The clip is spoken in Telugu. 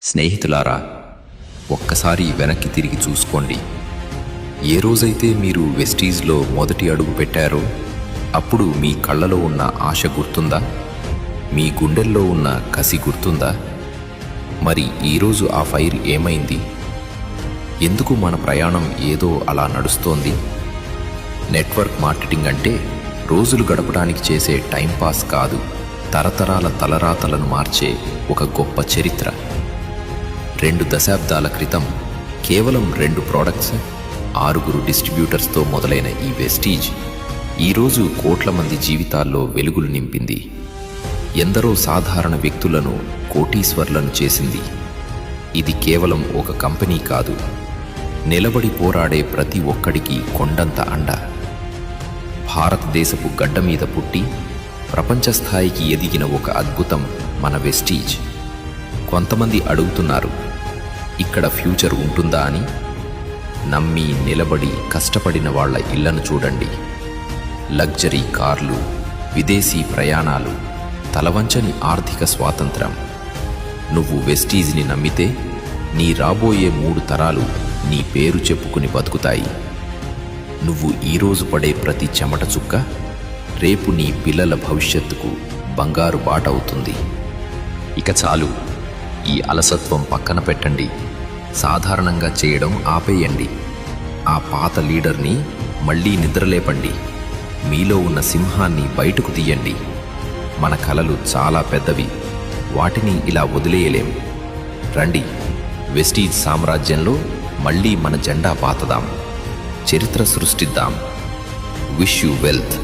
స్నేహితులారా, ఒక్కసారి వెనక్కి తిరిగి చూసుకోండి. ఏ రోజైతే మీరు వెస్టీజ్లో మొదటి అడుగు పెట్టారో అప్పుడు మీ కళ్ళలో ఉన్న ఆశ గుర్తుందా? మీ గుండెల్లో ఉన్న కసి గుర్తుందా? మరి ఈరోజు ఆ ఫైర్ ఏమైంది? ఎందుకు మన ప్రయాణం ఏదో అలా నడుస్తోంది? నెట్వర్క్ మార్కెటింగ్ అంటే రోజులు గడపడానికి చేసే టైంపాస్ కాదు, తరతరాల తలరాతలను మార్చే ఒక గొప్ప చరిత్ర. 2 దశాబ్దాల క్రితం కేవలం 2 ప్రోడక్ట్స్, 6 డిస్ట్రిబ్యూటర్స్తో మొదలైన ఈ వెస్టీజ్ ఈరోజు కోట్ల మంది జీవితాల్లో వెలుగులు నింపింది. ఎందరో సాధారణ వ్యక్తులను కోటీశ్వర్లను చేసింది. ఇది కేవలం ఒక కంపెనీ కాదు, నిలబడి పోరాడే ప్రతి ఒక్కడికి కొండంత అండ. భారతదేశపు గడ్డ మీద పుట్టి ప్రపంచ స్థాయికి ఎదిగిన ఒక అద్భుతం మన వెస్టీజ్. కొంతమంది అడుగుతున్నారు, ఇక్కడ ఫ్యూచర్ ఉంటుందా అని. నమ్మి నిలబడి కష్టపడిన వాళ్ల ఇళ్లను చూడండి. లగ్జరీ కార్లు, విదేశీ ప్రయాణాలు, తలవంచని ఆర్థిక స్వాతంత్రం. నువ్వు వెస్టీజ్ని నమ్మితే నీ రాబోయే 3 తరాలు నీ పేరు చెప్పుకుని బతుకుతాయి. నువ్వు ఈరోజు పడే ప్రతి చెమట చుక్క రేపు నీ పిల్లల భవిష్యత్తుకు బంగారు బాట అవుతుంది. ఇక చాలు, ఈ అలసత్వం పక్కన పెట్టండి. సాధారణంగా చేయడం ఆపేయండి. ఆ పాత లీడర్ని మళ్ళీ నిద్రలేపండి. మీలో ఉన్న సింహాన్ని బయటకు తీయండి. మన కలలు చాలా పెద్దవి, వాటిని ఇలా వదిలేయలేం. రండి, వెస్టీజ్ సామ్రాజ్యంలో మళ్ళీ మన జెండా పాతదాం, చరిత్ర సృష్టిద్దాం. Wish you wealth.